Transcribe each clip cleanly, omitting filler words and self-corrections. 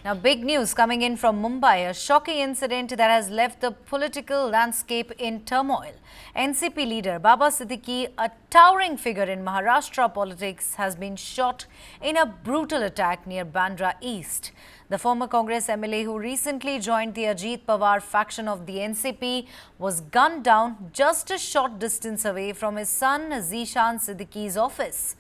Now, big news coming in from Mumbai, a shocking incident that has left the political landscape in turmoil. NCP leader Baba Siddiqui, a towering figure in Maharashtra politics, has been shot in a brutal attack near Bandra East. The former Congress MLA who recently joined the Ajit Pawar faction of the NCP was gunned down just a short distance away from his son Zishan Siddiqui's office.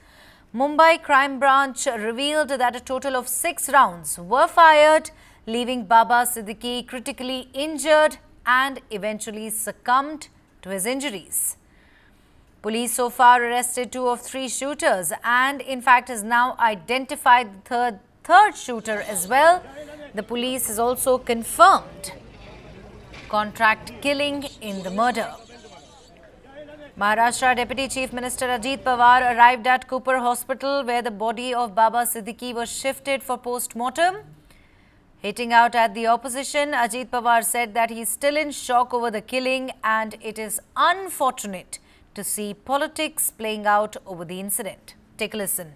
Mumbai Crime Branch revealed that a total of 6 rounds were fired, leaving Baba Siddiqui critically injured and eventually succumbed to his injuries. Police so far arrested 2 of 3 shooters and in fact has now identified the third shooter as well. The police has also confirmed contract killing in the murder. Maharashtra Deputy Chief Minister Ajit Pawar arrived at Cooper Hospital where the body of Baba Siddiqui was shifted for post-mortem. Hitting out at the opposition, Ajit Pawar said that he is still in shock over the killing and it is unfortunate to see politics playing out over the incident. Take a listen.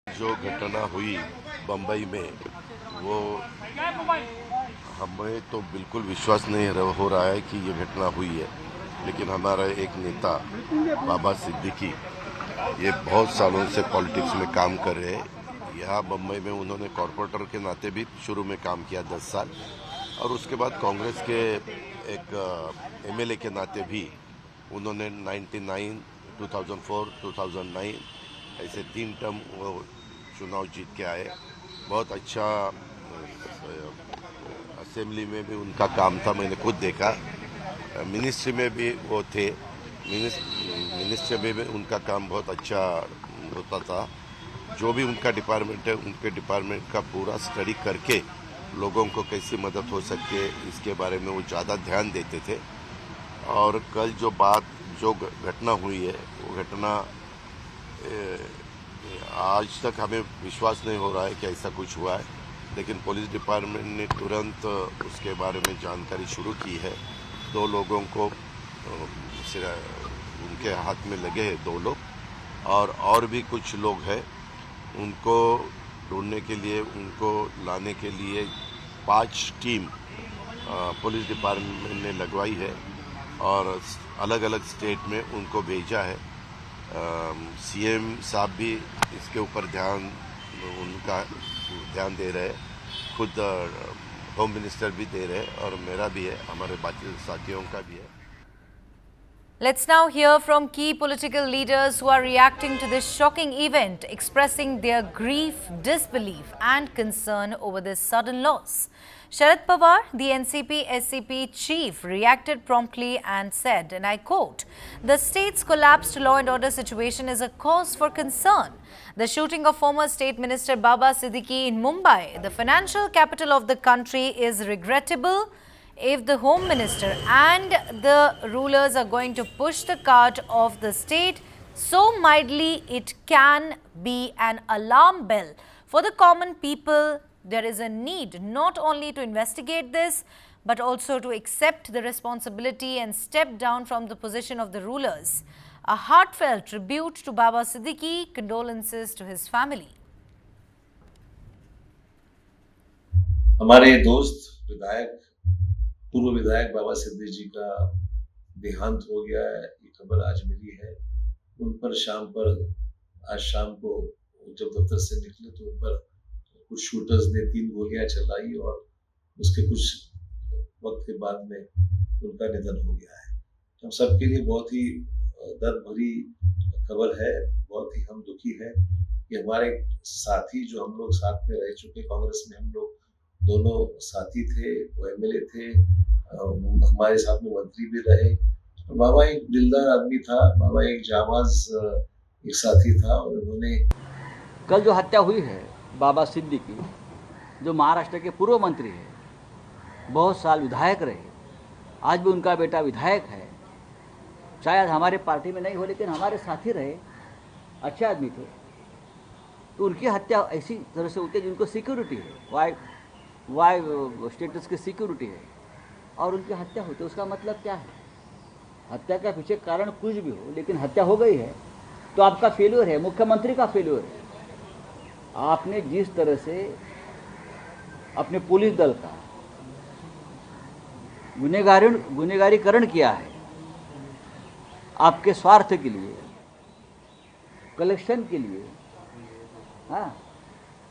जो घटना हुई बंबई में वो हमें तो बिल्कुल विश्वास नहीं हो रहा है कि ये घटना हुई है, लेकिन हमारा एक नेता बाबा सिद्दीकी ये बहुत सालों से पॉलिटिक्स में काम कर रहे हैं। यहाँ बम्बई में उन्होंने कॉरपोरेटर के नाते भी शुरू में काम किया 10 साल और उसके बाद कांग्रेस के एक एमएलए के नाते भी उन्होंने 99, 2004, 2009 ऐसे 3 टर्म वो चुनाव जीत के आए। बहुत अच्छा असेंबली में भी उनका काम था, मैंने खुद देखा। मिनिस्ट्री में भी वो थे, मिनिस्ट्री में भी उनका काम बहुत अच्छा होता था। जो भी उनका डिपार्टमेंट है, उनके डिपार्टमेंट का पूरा स्टडी करके लोगों को कैसी मदद हो सके इसके बारे में वो ज़्यादा ध्यान देते थे। और कल जो घटना हुई है वो घटना आज तक हमें विश्वास नहीं हो रहा है कि ऐसा कुछ हुआ है, लेकिन पुलिस डिपार्टमेंट ने तुरंत उसके बारे में जानकारी शुरू की है। 2 लोगों को उनके हाथ में लगे हैं, 2 लोग और भी कुछ लोग हैं। उनको ढूंढने के लिए, उनको लाने के लिए 5 टीम पुलिस डिपार्टमेंट ने लगवाई है और अलग अलग स्टेट में उनको भेजा है। सीएम साहब भी इसके ऊपर उनका ध्यान दे रहे हैं, खुद होम मिनिस्टर भी दे रहे हैं और मेरा भी है, हमारे बाकी साथियों का भी है। Let's now hear from key political leaders who are reacting to this shocking event, expressing their grief, disbelief and concern over this sudden loss. Sharad Pawar, the NCP-SCP chief, reacted promptly and said, and I quote, "The state's collapsed law and order situation is a cause for concern. The shooting of former State Minister Baba Siddiqui in Mumbai, the financial capital of the country, is regrettable. If the Home Minister and the rulers are going to push the cart of the state so mildly, it can be an alarm bell for the common people. There is a need not only to investigate this, but also to accept the responsibility and step down from the position of the rulers. A heartfelt tribute to Baba Siddiqui, condolences to his family." हमारे दोस्त पूर्व विधायक बाबा सिद्दीकी जी का देहांत हो गया है, ये खबर आज मिली है। उन पर आज शाम को जब दफ्तर से निकले तो उन पर कुछ शूटर्स ने 3 गोलियां चलाई और उसके कुछ वक्त के बाद में उनका निधन हो गया है। हम सबके लिए बहुत ही दर्द भरी खबर है, बहुत ही हम दुखी है कि हमारे साथी जो हम लोग साथ में रह चुके, कांग्रेस में हम लोग दोनों साथी थे, वो एमएलए थे, हमारे साथ में मंत्री भी रहे। बाबा एक दिलदार आदमी था, बाबा एक जाबाज एक साथी था और उन्होंने कल जो हत्या हुई है बाबा सिद्दीकी, जो महाराष्ट्र के पूर्व मंत्री है, बहुत साल विधायक रहे, आज भी उनका बेटा विधायक है, शायद हमारे पार्टी में नहीं हो लेकिन हमारे साथी रहे, अच्छे आदमी थे। तो उनकी हत्या ऐसी तरह से होती है जिनको सिक्योरिटी है, वाई स्टेटस की सिक्योरिटी है और उनकी हत्या होती है। उसका मतलब क्या है? हत्या के पीछे कारण कुछ भी हो, लेकिन हत्या हो गई है तो आपका फेल्योर है, मुख्यमंत्री का फेल्योर है। आपने जिस तरह से अपने पुलिस दल का गुनहगारीकरण किया है, आपके स्वार्थ के लिए, कलेक्शन के लिए, हाँ,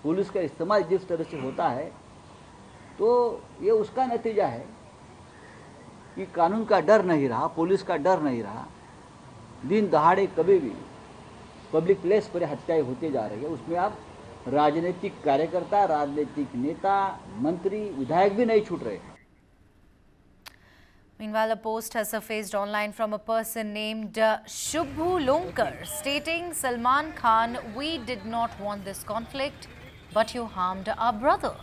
पुलिस का इस्तेमाल जिस तरह से होता है, तो ये उसका नतीजा है कि कानून का डर नहीं रहा, पुलिस का डर नहीं रहा। दिन दहाड़े कभी भी पब्लिक प्लेस पर हत्याएं होती जा रही है। उसमें आप राजनीतिक कार्यकर्ता, राजनीतिक नेता, मंत्री, विधायक भी नहीं छूट रहे। Meanwhile, a post has surfaced online from a person named Shubhu Lonkar stating, Salman Khan, we did not want this conflict, but you harmed our brother.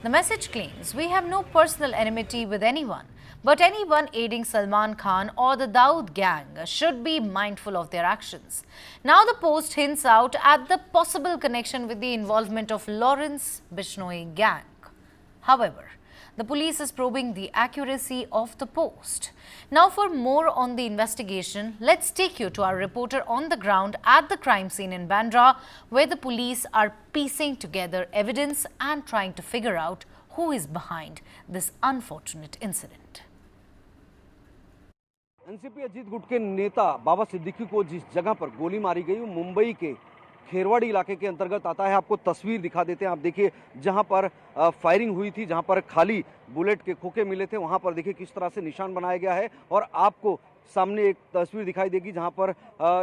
The message claims, we have no personal enmity with anyone, but anyone aiding Salman Khan or the Dawood gang should be mindful of their actions. Now the post hints out at the possible connection with the involvement of Lawrence Bishnoi gang. However, the police is probing the accuracy of the post. Now, for more on the investigation, let's take you to our reporter on the ground at the crime scene in Bandra, where the police are piecing together evidence and trying to figure out who is behind this unfortunate incident. NCP Ajit गुट के नेता बाबा सिद्दीकी को जिस जगह पर गोली मारी गई वो मुंबई के खेरवाड़ी इलाके के अंतर्गत आता है। आपको तस्वीर दिखा देते हैं। आप देखिए जहां पर फायरिंग हुई थी, जहां पर खाली बुलेट के खोखे मिले थे, वहां पर देखिए किस तरह से निशान बनाया गया है। और आपको सामने एक तस्वीर दिखाई देगी जहां पर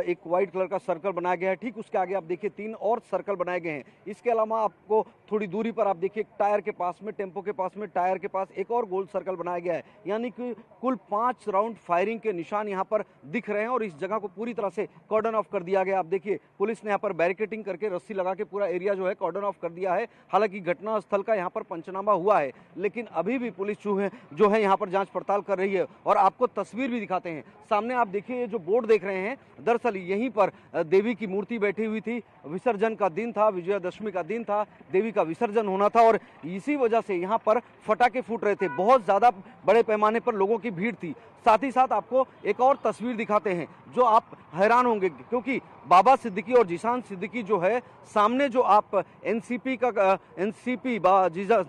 एक व्हाइट कलर का सर्कल बनाया गया है। ठीक उसके आगे आप देखिए 3 और सर्कल बनाए गए हैं। इसके अलावा आपको थोड़ी दूरी पर आप देखिए टायर के पास में, टेम्पो के पास में, टायर के पास एक और गोल सर्कल बनाया गया है। यानी कि कुल 5 राउंड फायरिंग के निशान यहाँ पर दिख रहे हैं और इस जगह को पूरी तरह से कॉर्डन ऑफ कर दिया गया। आप देखिए पुलिस ने यहाँ पर बैरिकेटिंग करके रस्सी लगा के पूरा एरिया जो है कॉर्डन ऑफ कर दिया है। हालांकि घटनास्थल का यहाँ पर पंचनामा हुआ है, लेकिन अभी भी पुलिस जो है यहाँ पर जांच पड़ताल कर रही है। और आपको तस्वीर भी दिखाते हैं। सामने आप देखिए ये जो बोर्ड देख रहे हैं, दरअसल यहीं पर देवी की मूर्ति बैठी हुई थी। विसर्जन का दिन था, विजयादशमी का दिन था, देवी का विसर्जन होना था और इसी वजह से यहाँ पर फटाके फूट रहे थे। बहुत ज्यादा बड़े पैमाने पर लोगों की भीड़ थी। साथ ही साथ आपको एक और तस्वीर दिखाते हैं जो आप हैरान होंगे, क्योंकि बाबा सिद्दीकी और जीशान सिद्दीकी जो है, सामने जो आप एनसीपी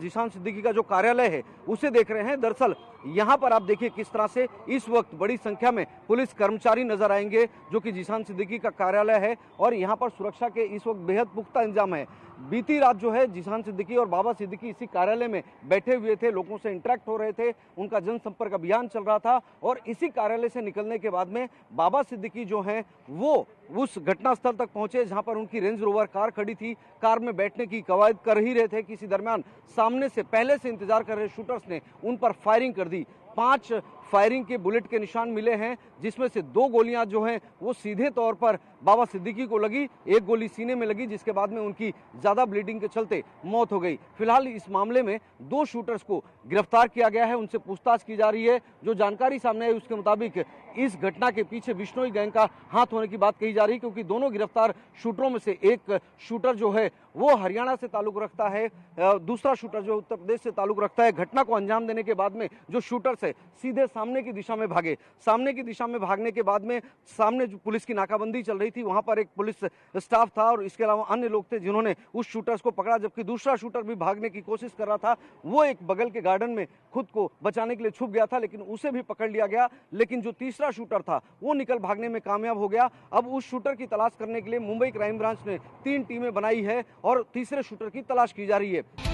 जीशान सिद्दीकी का जो कार्यालय है उसे देख रहे हैं। दरअसल यहाँ पर आप देखिए किस तरह से इस वक्त बड़ी संख्या में पुलिस कर्मचारी नजर आएंगे जो कि जीशान सिद्दीकी का कार्यालय है और यहाँ पर सुरक्षा के इस वक्त बेहद पुख्ता इंतजाम है। बीती रात जो है जीशान सिद्दीकी और बाबा सिद्दीकी इसी कार्यालय में बैठे हुए थे, लोगों से इंटरेक्ट हो रहे थे, उनका जनसंपर्क अभियान चल रहा था और इसी कार्यालय से निकलने के बाद में बाबा सिद्दीकी जो हैं वो उस घटनास्थल तक पहुंचे जहां पर उनकी रेंज रोवर कार खड़ी थी। कार में बैठने की कवायद कर ही रहे थे, किसी दरमियान सामने से पहले से इंतजार कर रहे शूटर्स ने उन पर फायरिंग कर दी। 5 फायरिंग के बुलेट के निशान मिले हैं, जिसमें से 2 गोलियां जो हैं वो सीधे तौर पर बाबा सिद्दीकी को लगी, 1 गोली सीने में लगी, जिसके बाद में उनकी ज्यादा ब्लीडिंग के चलते मौत हो गई। फिलहाल इस मामले में 2 शूटर्स को गिरफ्तार किया गया है, उनसे पूछताछ की जा रही है। जो जानकारी सामने आई उसके मुताबिक इस घटना के पीछे बिश्नोई गैंग का हाथ होने की बात कही जा रही है, क्योंकि दोनों गिरफ्तार शूटरों में से एक शूटर जो है वो हरियाणा से ताल्लुक रखता है, दूसरा शूटर जो उत्तर प्रदेश से ताल्लुक रखता है। घटना को अंजाम देने के बाद में जो शूटर्स है सीधे सामने की दिशा में भागे। सामने की दिशा में भागने के बाद में सामने जो पुलिस की नाकाबंदी चल रही थी वहां पर एक पुलिस स्टाफ था और इसके अलावा अन्य लोग थे जिन्होंने उस शूटर्स को पकड़ा, जबकि दूसरा शूटर भी भागने की कोशिश कर रहा था। वो एक बगल के गार्डन में खुद को बचाने के लिए छुप गया था, लेकिन उसे भी पकड़ लिया गया। लेकिन जो तीसरा शूटर था वो निकल भागने में कामयाब हो गया। अब उस शूटर की तलाश करने के लिए मुंबई क्राइम ब्रांच ने 3 टीमें बनाई है और तीसरे शूटर की तलाश की जा रही है।